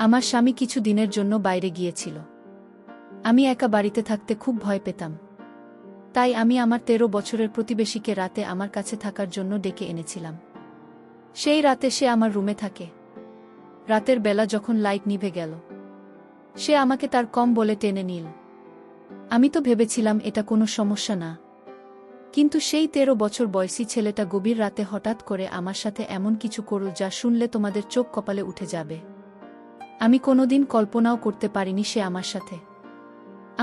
আমার স্বামী কিছু দিনের জন্য বাইরে গিয়েছিল। আমি একা বাড়িতে থাকতে খুব ভয় পেতাম। তাই আমি আমার 13 বছরের প্রতিবেশীকে রাতে আমার কাছে থাকার জন্য ডেকে এনেছিলাম। সেই রাতে সে আমার রুমে থাকে। রাতের বেলা যখন লাইট নিভে গেল, সে আমাকে তার কম্বলে টেনে নিল। আমি তো ভেবেছিলাম এটা কোনো সমস্যা না, কিন্তু সেই 13 বছর বয়সী ছেলেটা গভীর রাতে হঠাৎ করে আমার সাথে এমন কিছু করল যা শুনলে তোমাদের চোখ কপালে উঠে যাবে। আমি কোনোদিন কল্পনাও করতে পারিনি সে আমার সাথে।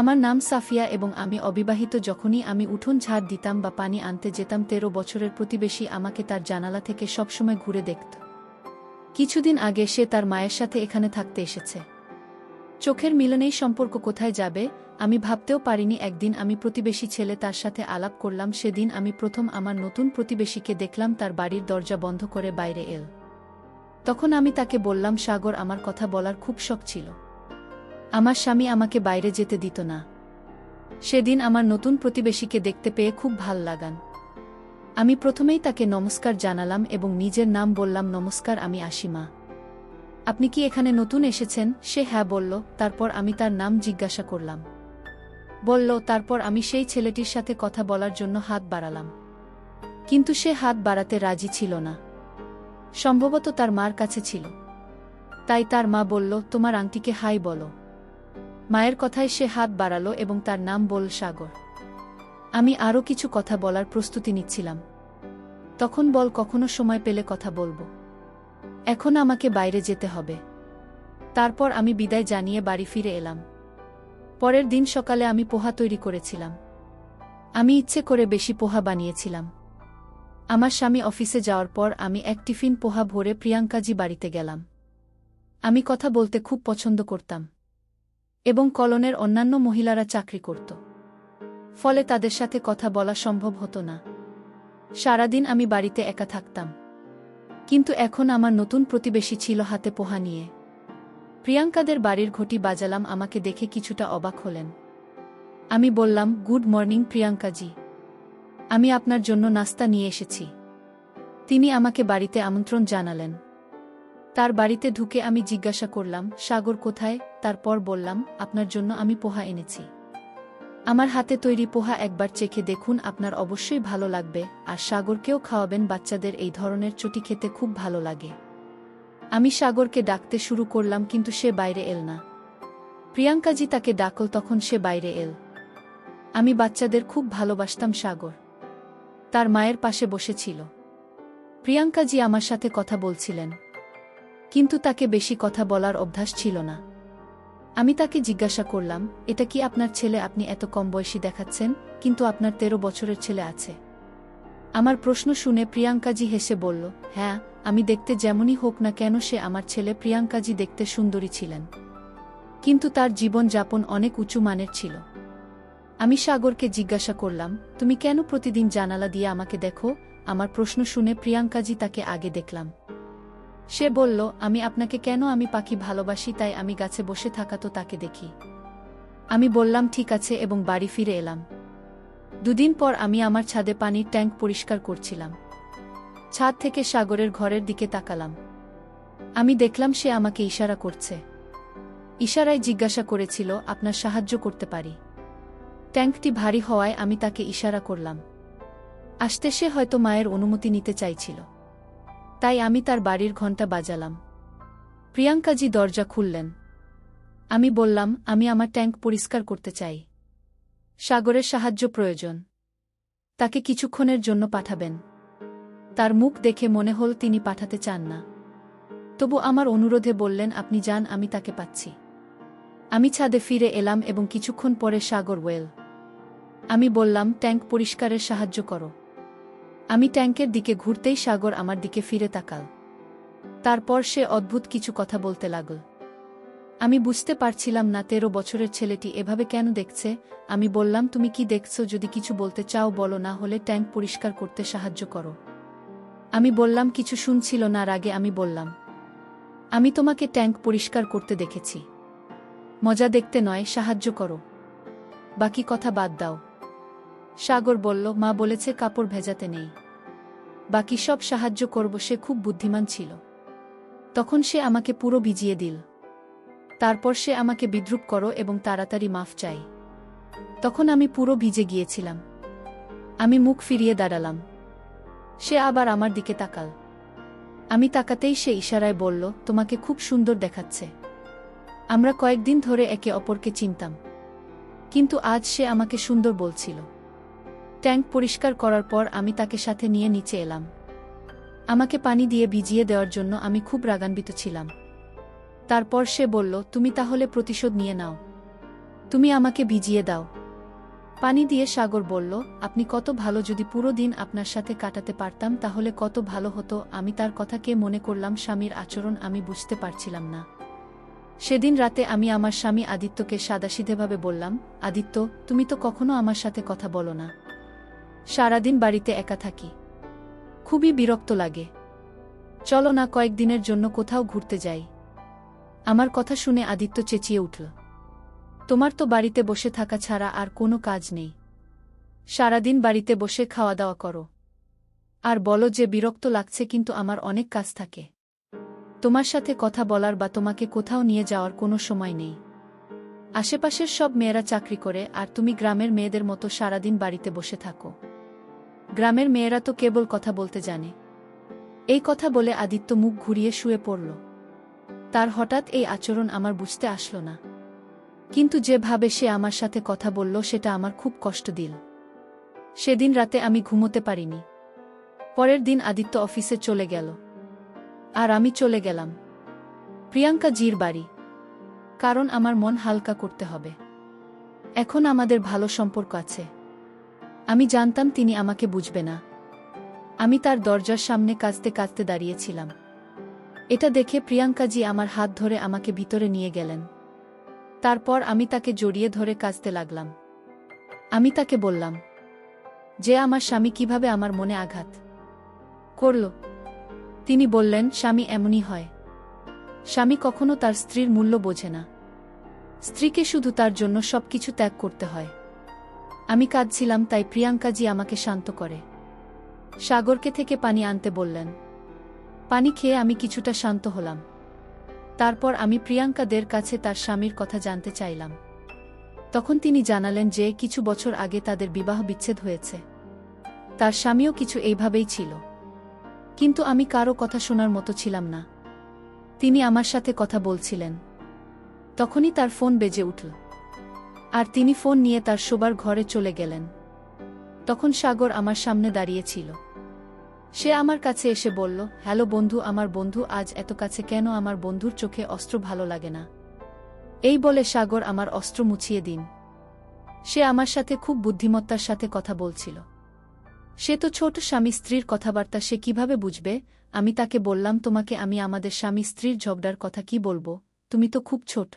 আমার নাম সাফিয়া এবং আমি অবিবাহিত। যখনই আমি উঠোন ঝাড় দিতাম বা পানি আনতে যেতাম, 13 বছরের প্রতিবেশী আমাকে তার জানালা থেকে সবসময় ঘুরে দেখত। কিছুদিন আগে সে তার মায়ের সাথে এখানে থাকতে এসেছে। চোখের মিলনেই সম্পর্ক কোথায় যাবে আমি ভাবতেও পারিনি। একদিন আমি প্রতিবেশী ছেলে তার সাথে আলাপ করলাম। সেদিন আমি প্রথম আমার নতুন প্রতিবেশীকে দেখলাম তার বাড়ির দরজা বন্ধ করে বাইরে এল। তখন আমি তাকে বললাম, সাগর, আমার কথা বলার খুব শখ ছিল। আমার স্বামী আমাকে বাইরে যেতে দিত না। সেদিন আমার নতুন প্রতিবেশীকে দেখতে পেয়ে খুব ভাল লাগান। আমি প্রথমেই তাকে নমস্কার জানালাম এবং নিজের নাম বললাম। নমস্কার, আমি আসিমা। আপনি কি এখানে নতুন এসেছেন? সে হ্যাঁ বলল। তারপর আমি তার নাম জিজ্ঞাসা করলাম। বলল। তারপর আমি সেই ছেলেটির সাথে কথা বলার জন্য হাত বাড়ালাম, কিন্তু সে হাত বাড়াতে রাজি ছিল না। সম্ভবত তার মার কাছে ছিল। তাই তার মা বলল, তোমার আংটিকে হাই বলো। মায়ের কথায় সে হাত বাড়ালো এবং তার নাম বলল সাগর। আমি আরও কিছু কথা বলার প্রস্তুতি নিচ্ছিলাম। তখন বল, কখনো সময় পেলে কথা বলবো। এখন আমাকে বাইরে যেতে হবে। তারপর আমি বিদায় জানিয়ে বাড়ি ফিরে এলাম। পরের দিন সকালে আমি পোহা তৈরি করেছিলাম। আমি ইচ্ছে করে বেশি পোহা বানিয়েছিলাম। আমার স্বামী অফিসে যাওয়ার পর আমি এক টিফিন পোহা ভরে প্রিয়াঙ্কাজি বাড়িতে গেলাম। আমি কথা বলতে খুব পছন্দ করতাম এবং কলোনের অন্যান্য মহিলারা চাকরি করত, ফলে তাদের সাথে কথা বলা সম্ভব হতো না। সারাদিন আমি বাড়িতে একা থাকতাম। কিন্তু এখন আমার নতুন প্রতিবেশী ছিল হাতে পোহা নিয়ে। প্রিয়াঙ্কাদের বাড়ির ঘটি বাজালাম। আমাকে দেখে কিছুটা অবাক হলেন। আমি বললাম, গুড মর্নিং প্রিয়াঙ্কাজি, আমি আপনার জন্য নাস্তা নিয়ে এসেছি। তিনি আমাকে বাড়িতে আমন্ত্রণ জানালেন। তার বাড়িতে ঢুকে আমি জিজ্ঞাসা করলাম, সাগর কোথায়? তারপর বললাম, আপনার জন্য আমি পোহা এনেছি। আমার হাতে তৈরি পোহা একবার চেখে দেখুন, আপনার অবশ্যই ভালো লাগবে। আর সাগরকেও খাওয়াবেন, বাচ্চাদের এই ধরনের চটি খেতে খুব ভালো লাগে। আমি সাগরকে ডাকতে শুরু করলাম, কিন্তু সে বাইরে এল না। প্রিয়াঙ্কাজি তাকে ডাকল, তখন সে বাইরে এল। আমি বাচ্চাদের খুব ভালোবাসতাম। সাগর তার মায়ের পাশে বসেছিল। প্রিয়াঙ্কাজি আমার সাথে কথা বলছিলেন, কিন্তু তাকে বেশি কথা বলার অভ্যাস ছিল না। আমি তাকে জিজ্ঞাসা করলাম, এটা কি আপনার ছেলে? আপনি এত কম বয়সী দেখাচ্ছেন, কিন্তু আপনার 13 বছরের ছেলে আছে। আমার প্রশ্ন শুনে প্রিয়াঙ্কাজি হেসে বলল, হ্যাঁ, আমি দেখতে যেমনই হোক না কেন সে আমার ছেলে। প্রিয়াঙ্কাজি দেখতে সুন্দরী ছিলেন, কিন্তু তার জীবন যাপন অনেক উঁচু মানের ছিল। আমি সাগরকে জিজ্ঞাসা করলাম, তুমি কেন প্রতিদিন জানালা দিয়ে আমাকে দেখো? আমার প্রশ্ন শুনে প্রিয়াঙ্কাজি তাকে আগে দেখলাম। সে বলল, আমি আপনাকে কেন? আমি পাখি ভালোবাসি, তাই আমি গাছে বসে থাকা তো তাকে দেখি। আমি বললাম, ঠিক আছে, এবং বাড়ি ফিরে এলাম। দুদিন পর আমি আমার ছাদে পানির ট্যাঙ্ক পরিষ্কার করছিলাম। ছাদ থেকে সাগরের ঘরের দিকে তাকালাম। আমি দেখলাম সে আমাকে ইশারা করছে। ইশারায় জিজ্ঞাসা করেছিল, আপনার সাহায্য করতে পারি? ট্যাঙ্কটি ভারী হওয়ায় আমি তাকে ইশারা করলাম আসতে। সে হয়তো মায়ের অনুমতি নিতে চাইছিল, তাই আমি তার বাড়ির ঘণ্টা বাজালাম। প্রিয়াঙ্কাজি দরজা খুললেন। আমি বললাম, আমি আমার ট্যাঙ্ক পরিষ্কার করতে চাই। সাগরের সাহায্য প্রয়োজন। তাকে কিছুক্ষণের জন্য পাঠাবেন। তার মুখ দেখে মনে হল তিনি পাঠাতে চান না। তবু আমার অনুরোধে বললেন, আপনি যান, আমি তাকে পাচ্ছি। আমি ছাদে ফিরে এলাম এবং কিছুক্ষণ পরে সাগর ওয়েল। আমি বললাম, ট্যাঙ্ক পরিষ্কারের সাহায্য করো। আমি ট্যাঙ্কের দিকে ঘুরতেই সাগর আমার দিকে ফিরে তাকাল। তারপর সে অদ্ভুত কিছু কথা বলতে লাগল। আমি বুঝতে পারছিলাম না 13 বছরের ছেলেটি এভাবে কেন দেখছে। আমি বললাম, তুমি কি দেখছো? যদি কিছু বলতে চাও বলো, না হলে ট্যাঙ্ক পরিষ্কার করতে সাহায্য করো। আমি বললাম, কিছু শুনছিল না। রাগে আমি বললাম, আমি তোমাকে ট্যাঙ্ক পরিষ্কার করতে দেখেছি। মজা দেখতে নয়, সাহায্য করো। বাকি কথা বাদ দাও। সাগর বলল, মা বলেছে কাপড় ভেজাতে নেই। বাকি সব সাহায্য করব। সে খুব বুদ্ধিমান ছিল। তখন সে আমাকে পুরো ভিজিয়ে দিল। তারপর সে আমাকে বিদ্রূপ করো এবং তাড়াতাড়ি মাফ চাই। তখন আমি পুরো ভিজে গিয়েছিলাম। আমি মুখ ফিরিয়ে দাঁড়ালাম। সে আবার আমার দিকে তাকাল। আমি তাকাতেই সে ইশারায় বলল, তোমাকে খুব সুন্দর দেখাচ্ছে। আমরা কয়েকদিন ধরে একে অপরকে চিনতাম, কিন্তু আজ সে আমাকে সুন্দর বলছিল। ট্যাঙ্ক পরিষ্কার করার পর আমি তাকে সাথে নিয়ে নিচে এলাম। আমাকে পানি দিয়ে ভিজিয়ে দেওয়ার জন্য আমি খুব রাগান্বিত ছিলাম। তারপর সে বলল, তুমি তাহলে প্রতিশোধ নিয়ে নাও, তুমি আমাকে ভিজিয়ে দাও। পানি দিয়ে সাগর বলল, আপনি কত ভালো, যদি পুরো দিন আপনার সাথে কাটাতে পারতাম তাহলে কত ভালো হতো। আমি তার কথাকে মনে করলাম, স্বামীর আচরণ আমি বুঝতে পারছিলাম না। সেদিন রাতে আমি আমার স্বামী আদিত্যকে সাদাসিধেভাবে বললাম, আদিত্য, তুমি তো কখনো আমার সাথে কথা বলো না। সারাদিন বাড়িতে একা থাকি, খুবই বিরক্ত লাগে। চলো না কয়েকদিনের জন্য কোথাও ঘুরতে যাই। আমার কথা শুনে আদিত্য চেঁচিয়ে উঠল, তোমার তো বাড়িতে বসে থাকা ছাড়া আর কোনো কাজ নেই। সারাদিন বাড়িতে বসে খাওয়া দাওয়া করো আর বলো যে বিরক্ত লাগছে, কিন্তু আমার অনেক কাজ থাকে। তোমার সাথে কথা বলার বা তোমাকে কোথাও নিয়ে যাওয়ার কোনো সময় নেই। আশেপাশের সব মেয়েরা চাকরি করে আর তুমি গ্রামের মেয়েদের মতো সারাদিন বাড়িতে বসে থাকো। গ্রামের মেয়েরা তো কেবল কথা বলতে জানে। এই কথা বলে আদিত্য মুখ ঘুরিয়ে শুয়ে পড়ল। তার হঠাৎ এই আচরণ আমার বুঝতে আসলো না, কিন্তু যেভাবে সে আমার সাথে কথা বলল সেটা আমার খুব কষ্ট দিল। সেদিন রাতে আমি ঘুমোতে পারিনি। পরের দিন আদিত্য অফিসে চলে গেল আর আমি চলে গেলাম প্রিয়াঙ্কা জির বাড়ি, কারণ আমার মন হালকা করতে হবে। এখন আমাদের ভালো সম্পর্ক আছে। আমি জানতাম তিনি আমাকে বুঝবে না। আমি তার দরজার সামনে কাঁদতে কাঁদতে দাঁড়িয়েছিলাম। এটা দেখে প্রিয়াঙ্কাজি আমার হাত ধরে আমাকে ভিতরে নিয়ে গেলেন। তারপর আমি তাকে জড়িয়ে ধরে কাঁদতে লাগলাম। আমি তাকে বললাম যে আমার স্বামী কিভাবে আমার মনে আঘাত করল। তিনি বললেন, স্বামী এমনই হয়। স্বামী কখনো তার স্ত্রীর মূল্য বোঝে না। স্ত্রীকে শুধু তার জন্য সবকিছু ত্যাগ করতে হয়। আমি কাঁদছিলাম, তাই প্রিয়াঙ্কাজি আমাকে শান্ত করে সাগরকে থেকে পানি আনতে বললেন। পানি খেয়ে আমি কিছুটা শান্ত হলাম। তারপর আমি প্রিয়াঙ্কাদের কাছে তার স্বামীর কথা জানতে চাইলাম। তখন তিনি জানালেন যে কিছু বছর আগে তাদের বিবাহ বিচ্ছেদ হয়েছে। তার স্বামীও কিছু এইভাবেই ছিল, কিন্তু আমি কারো কথা শোনার মতো ছিলাম না। তিনি আমার সাথে কথা বলছিলেন। তখনই তার ফোন বেজে উঠল আর তিনি ফোন নিয়ে তার শোবার ঘরে চলে গেলেন। তখন সাগর আমার সামনে দাঁড়িয়েছিল। সে আমার কাছে এসে বলল, হ্যালো বন্ধু। আমার বন্ধু আজ এত কাছে কেন? আমার বন্ধুর চোখে অস্ত্র ভালো লাগে না। এই বলে সাগর আমার অস্ত্র মুছিয়ে দিন। সে আমার সাথে খুব বুদ্ধিমত্তার সাথে কথা বলছিল। সে তো ছোট স্বামী স্ত্রীর কথাবার্তা সে কিভাবে বুঝবে? আমি তাকে বললাম, তোমাকে আমি আমাদের স্বামী স্ত্রীর ঝগড়ার কথা কি বলবো? তুমি তো খুব ছোট,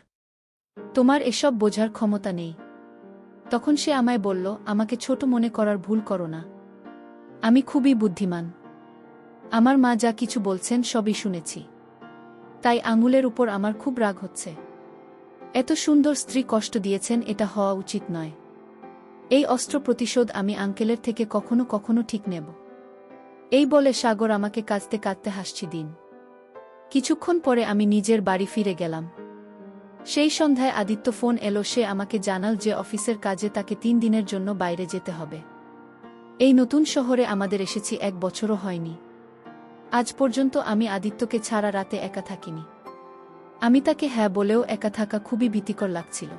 তোমার এসব বোঝার ক্ষমতা নেই। তখন সে আমায় বলল, আমাকে ছোট মনে করার ভুল করো না। আমি খুবই বুদ্ধিমান। আমার মা যা কিছু বলছেন সবই শুনেছি। তাই আঙুলের উপর আমার খুব রাগ হচ্ছে। এত সুন্দর স্ত্রী কষ্ট দিয়েছেন, এটা হওয়া উচিত নয়। এই অস্ত্র প্রতিশোধ আমি আঙ্কেলের থেকে কখনো কখনো ঠিক নেব। এই বলে সাগর আমাকে কাঁদতে কাঁদতে হাসছি দিন। কিছুক্ষণ পরে আমি নিজের বাড়ি ফিরে গেলাম। সেই সন্ধ্যায় আদিত্য ফোন এলো। সে আমাকে জানাল যে অফিসের কাজে তাকে 3 দিনের জন্য বাইরে যেতে হবে। এই নতুন শহরে আমাদের এসেছি 1 বছরও হয়নি। আজ পর্যন্ত আমি আদিত্যকে ছাড়া রাতে একা থাকিনি। আমি তাকে হ্যাঁ বলেও একা থাকা খুবই ভীতিকর লাগছিল।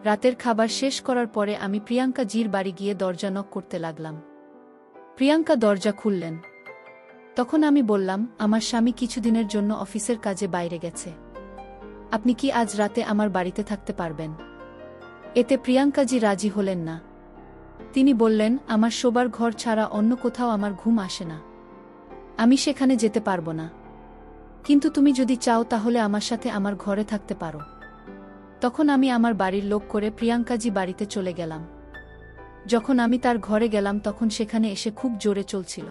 রাতের খাবার শেষ করার পরে আমি প্রিয়াঙ্কা জির বাড়ি গিয়ে দরজা নক করতে লাগলাম। প্রিয়াঙ্কা দরজা খুললেন। তখন আমি বললাম, আমার স্বামী কিছুদিনের জন্য অফিসের কাজে বাইরে গেছে। আপনি কি আজ রাতে আমার বাড়িতে থাকতে পারবেন? এতে প্রিয়াঙ্কাজি রাজি হলেন না। তিনি বললেন, আমার শোবার ঘর ছাড়া অন্য কোথাও আমার ঘুম আসে না। আমি সেখানে যেতে পারবো না। কিন্তু তুমি যদি চাও তাহলে আমার সাথে আমার ঘরে থাকতে পারো। তখন আমি আমার বাড়ির লোক করে প্রিয়াঙ্কাজি বাড়িতে চলে গেলাম। যখন আমি তার ঘরে গেলাম তখন সেখানে এসে খুব জোরে চলছিল।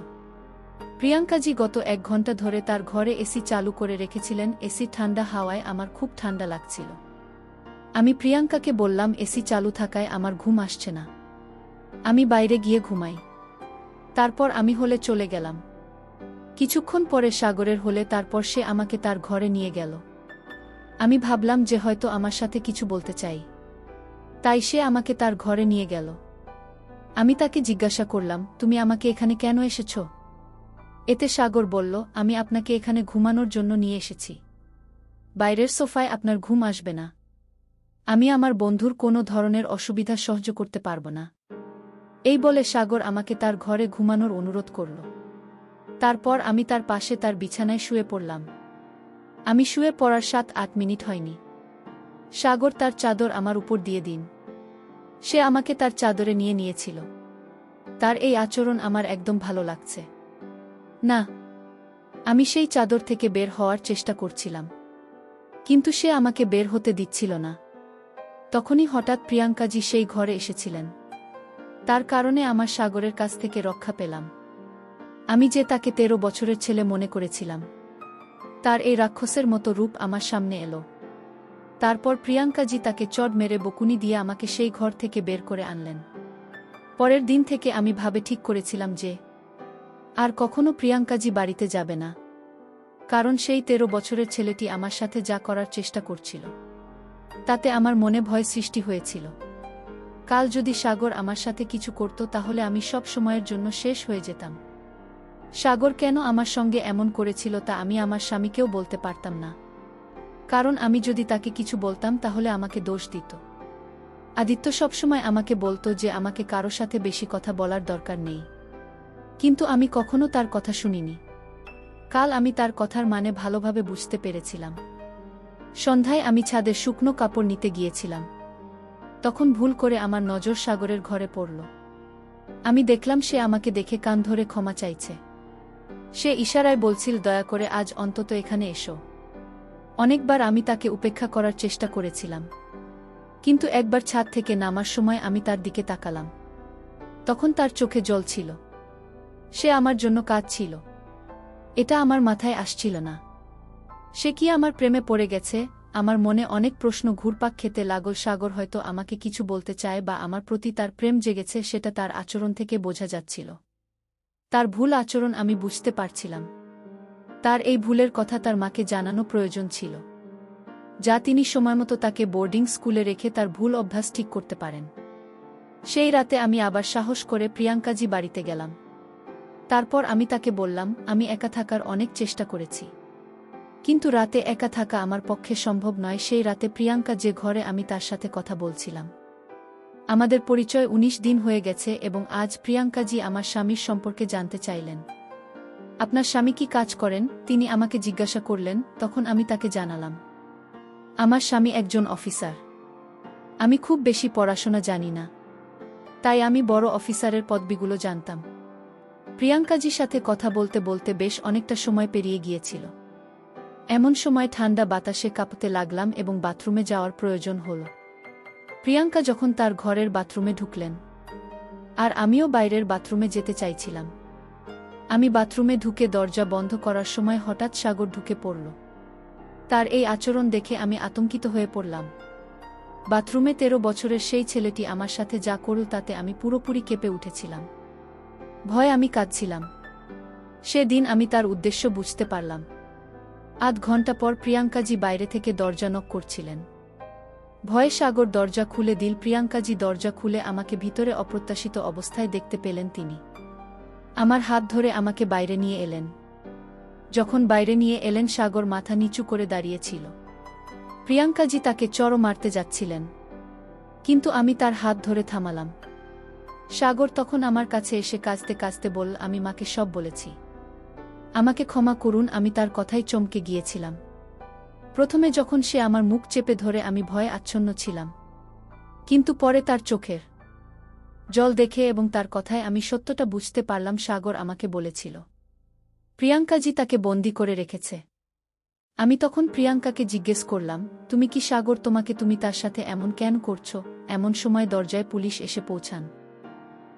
প্রিয়াঙ্কাজি গত 1 ঘন্টা ধরে তার ঘরে এসি চালু করে রেখেছিলেন। এসি ঠান্ডা হাওয়ায় আমার খুব ঠান্ডা লাগছিল। আমি প্রিয়াঙ্কাকে বললাম, এসি চালু থাকায় আমার ঘুম আসছে না, আমি বাইরে গিয়ে ঘুমাই। তারপর আমি হলে চলে গেলাম। কিছুক্ষণ পরে সাগরের হলে, তারপর সে আমাকে তার ঘরে নিয়ে গেল। আমি ভাবলাম যে হয়তো আমার সাথে কিছু বলতে চাই। তাই সে আমাকে তার ঘরে নিয়ে গেল। আমি তাকে জিজ্ঞাসা করলাম, তুমি আমাকে এখানে কেন এসেছ? এতে সাগর বলল, আমি আপনাকে এখানে ঘুমানোর জন্য নিয়ে এসেছি। বাইরের সোফায় আপনার ঘুম আসবে না। আমি আমার বন্ধুর কোনো ধরনের অসুবিধা সহ্য করতে পারব না। এই বলে সাগর আমাকে তার ঘরে ঘুমানোর অনুরোধ করল। তারপর আমি তার পাশে তার বিছানায় শুয়ে পড়লাম। আমি শুয়ে পড়ার 7-8 মিনিট হয়নি, সাগর তার চাদর আমার উপর দিয়ে দিন। সে আমাকে তার চাদরে নিয়ে নিয়েছিল। তার এই আচরণ আমার একদম ভালো লাগছে না। আমি সেই চাদর থেকে বের হওয়ার চেষ্টা করছিলাম, কিন্তু সে আমাকে বের হতে দিচ্ছিল না। তখনই হঠাৎ প্রিয়াঙ্কাজি সেই ঘরে এসেছিলেন। তার কারণে আমার সাগরের কাছ থেকে রক্ষা পেলাম। আমি যে তাকে 13 বছরের ছেলে মনে করেছিলাম, তার এই রাক্ষসের মতো রূপ আমার সামনে এলো। তারপর প্রিয়াঙ্কাজি তাকে চড় মেরে বকুনি দিয়ে আমাকে সেই ঘর থেকে বের করে আনলেন। পরের দিন থেকে আমি ঠিক করেছিলাম যে আর কখনো প্রিয়াঙ্কাজি বাড়িতে যাবে না, কারণ সেই 13 বছরের ছেলেটি আমার সাথে যা করার চেষ্টা করছিল তাতে আমার মনে ভয় সৃষ্টি হয়েছিল। কাল যদি সাগর আমার সাথে কিছু করত তাহলে আমি সব সময়ের জন্য শেষ হয়ে যেতাম। সাগর কেন আমার সঙ্গে এমন করেছিল তা আমি আমার স্বামীকেও বলতে পারতাম না, কারণ আমি যদি তাকে কিছু বলতাম তাহলে আমাকে দোষ দিত। আদিত্য সবসময় আমাকে বলতো যে আমাকে কারো সাথে বেশি কথা বলার দরকার নেই, কিন্তু আমি কখনো তার কথা শুনিনি। কাল আমি তার কথার মানে ভালোভাবে বুঝতে পেরেছিলাম। সন্ধ্যায় আমি ছাদে শুকনো কাপড় নিতে গিয়েছিলাম। তখন ভুল করে আমার নজর সাগরের ঘরে পড়ল। আমি দেখলাম সে আমাকে দেখে কান ধরে ক্ষমা চাইছে। সে ইশারায় বলছিল, দয়া করে আজ অন্তত এখানে এসো। অনেকবার আমি তাকে উপেক্ষা করার চেষ্টা করেছিলাম, কিন্তু একবার ছাদ থেকে নামার সময় আমি তার দিকে তাকালাম। তখন তার চোখে জল ছিল। সে আমার জন্য কাঁদছিল। এটা আমার মাথায় আসছিল না। সে কি আমার প্রেমে পড়ে গেছে? আমার মনে অনেক প্রশ্ন ঘুরপাক খেতে লাগল। সাগর হয়তো আমাকে কিছু বলতে চায় বা আমার প্রতি তার প্রেম জেগেছে, সেটা তার আচরণ থেকে বোঝা যাচ্ছিল। তার ভুল আচরণ আমি বুঝতে পারছিলাম। তার এই ভুলের কথা তার মাকে জানানো প্রয়োজন ছিল, যা তিনি সময়মতো তাকে বোর্ডিং স্কুলে রেখে তার ভুল অভ্যাস ঠিক করতে পারেন। সেই রাতে আমি আবার সাহস করে প্রিয়াঙ্কাজি বাড়িতে গেলাম। তারপর আমি তাকে বললাম, আমি একা থাকার অনেক চেষ্টা করেছি, কিন্তু রাতে একা থাকা আমার পক্ষে সম্ভব নয়। সেই রাতে প্রিয়াঙ্কা যে ঘরে আমি তার সাথে কথা বলছিলাম। আমাদের পরিচয় 19 দিন হয়ে গেছে এবং আজ প্রিয়াঙ্কাজি আমার স্বামীর সম্পর্কে জানতে চাইলেন। আপনার স্বামী কি কাজ করেন? তিনি আমাকে জিজ্ঞাসা করলেন। তখন আমি তাকে জানালাম, আমার স্বামী একজন অফিসার। আমি খুব বেশি পড়াশোনা জানি না, তাই আমি বড় অফিসারের পদবিগুলো জানতাম। প্রিয়াঙ্কাজির সাথে কথা বলতে বলতে বেশ অনেকটা সময় পেরিয়ে গিয়েছিল। এমন সময় ঠান্ডা বাতাসে কাঁপতে লাগলাম এবং বাথরুমে যাওয়ার প্রয়োজন হল। প্রিয়াঙ্কা যখন তার ঘরের বাথরুমে ঢুকলেন, আর আমিও বাইরের বাথরুমে যেতে চাইছিলাম। আমি বাথরুমে ঢুকে দরজা বন্ধ করার সময় হঠাৎ সাগর ঢুকে পড়ল। তার এই আচরণ দেখে আমি আতঙ্কিত হয়ে পড়লাম। বাথরুমে 13 বছরের সেই ছেলেটি আমার সাথে যা করল তাতে আমি পুরোপুরি কেঁপে উঠেছিলাম। ভয়ে আমি কাঁদছিলাম। সেদিন আমি তার উদ্দেশ্য বুঝতে পারলাম। আধ ঘন্টা পর প্রিয়াঙ্কাজি বাইরে থেকে দরজা নক করছিলেন। ভয়ে সাগর দরজা খুলে দিল। প্রিয়াঙ্কাজি দরজা খুলে আমাকে ভিতরে অপ্রত্যাশিত অবস্থায় দেখতে পেলেন। তিনি আমার হাত ধরে আমাকে বাইরে নিয়ে এলেন। যখন বাইরে নিয়ে এলেন, সাগর মাথা নিচু করে দাঁড়িয়েছিল। প্রিয়াঙ্কাজি তাকে চড় মারতে যাচ্ছিলেন, কিন্তু আমি তার হাত ধরে থামালাম। সাগর তখন আমার কাছে এসে কাঁদতে কাঁদতে বলল, আমি মাকে সব বলেছি, আমাকে ক্ষমা করুন। আমি তার কথাই চমকে গিয়েছিলাম। প্রথমে যখন সে আমার মুখ চেপে ধরে আমি ভয়ে আচ্ছন্ন ছিলাম, কিন্তু পরে তার চোখের জল দেখে এবং তার কথায় আমি সত্যটা বুঝতে পারলাম। সাগর আমাকে বলেছিল প্রিয়াঙ্কাজি তাকে বন্দী করে রেখেছে। আমি তখন প্রিয়াঙ্কাকে জিজ্ঞেস করলাম, তুমি কি সাগর তোমাকে, তুমি তার সাথে এমন কেন করছো? এমন সময় দরজায় পুলিশ এসে পৌঁছান।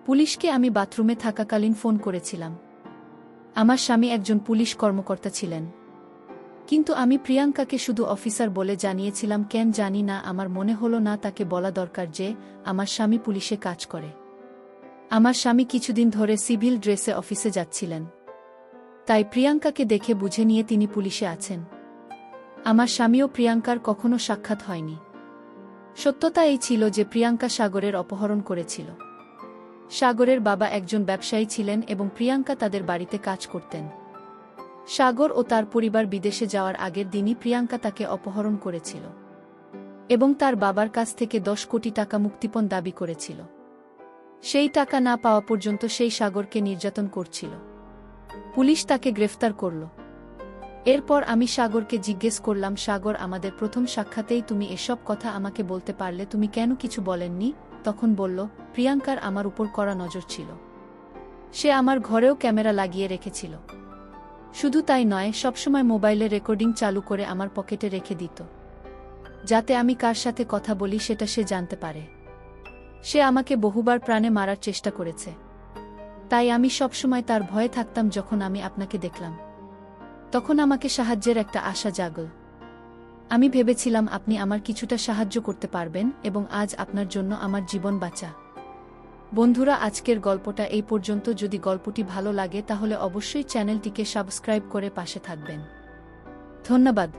পুলিশকে আমি বাথরুমে থাকাকালীন ফোন করেছিলাম। আমার স্বামী একজন পুলিশ কর্মকর্তা ছিলেন, কিন্তু আমি প্রিয়াঙ্কাকে শুধু অফিসার বলে জানিয়েছিলাম। কেন জানি না, আমার মনে হলো না তাকে বলা দরকার যে আমার স্বামী পুলিশে কাজ করে। আমার স্বামী কিছুদিন ধরে সিভিল ড্রেসে অফিসে যাচ্ছিলেন, তাই প্রিয়াঙ্কাকে দেখে বুঝে নিয়ে তিনি পুলিশে আছেন। আমার স্বামী ও প্রিয়াঙ্কার কখনো সাক্ষাৎ হয়নি। সত্যতা এই ছিল যে প্রিয়াঙ্কা সাগরের অপহরণ করেছিল। সাগরের বাবা একজন ব্যবসায়ী ছিলেন এবং প্রিয়াঙ্কা তাদের বাড়িতে কাজ করতেন। সাগর ও তার পরিবার বিদেশে যাওয়ার আগের দিনই প্রিয়াঙ্কা তাকে অপহরণ করেছিল এবং তার বাবার কাছ থেকে 10 কোটি টাকা মুক্তিপণ দাবি করেছিল। সেই টাকা না পাওয়া পর্যন্ত সেই সাগরকে নির্যাতন করছিল। পুলিশ তাকে গ্রেফতার করল। এরপর আমি সাগরকে জিজ্ঞেস করলাম, সাগর, আমাদের প্রথম সাক্ষাতেই তুমি এসব কথা আমাকে বলতে পারলে, তুমি কেন কিছু বলেননি? তখন বলল, প্রিয়াঙ্কার আমার উপর কড়া নজর ছিল। সে আমার ঘরেও ক্যামেরা লাগিয়ে রেখেছিল। শুধু তাই নয়, সবসময় মোবাইলে রেকর্ডিং চালু করে আমার পকেটে রেখে দিত, যাতে আমি কার সাথে কথা বলি সেটা সে জানতে পারে। সে আমাকে বহুবার প্রাণে মারার চেষ্টা করেছে, তাই আমি সবসময় তার ভয়ে থাকতাম। যখন আমি আপনাকে দেখলাম, তখন আমাকে সাহায্যের একটা আশা জাগল। আমি ভেবেছিলাম আপনি আমার কিছুটা সাহায্য করতে পারবেন এবং আজ আপনার জন্য আমার জীবন বাঁচা। বন্ধুরা, আজকের গল্পটা এই পর্যন্ত। যদি গল্পটি ভালো লাগে তাহলে অবশ্যই চ্যানেলটিকে সাবস্ক্রাইব করে পাশে থাকবেন। ধন্যবাদ।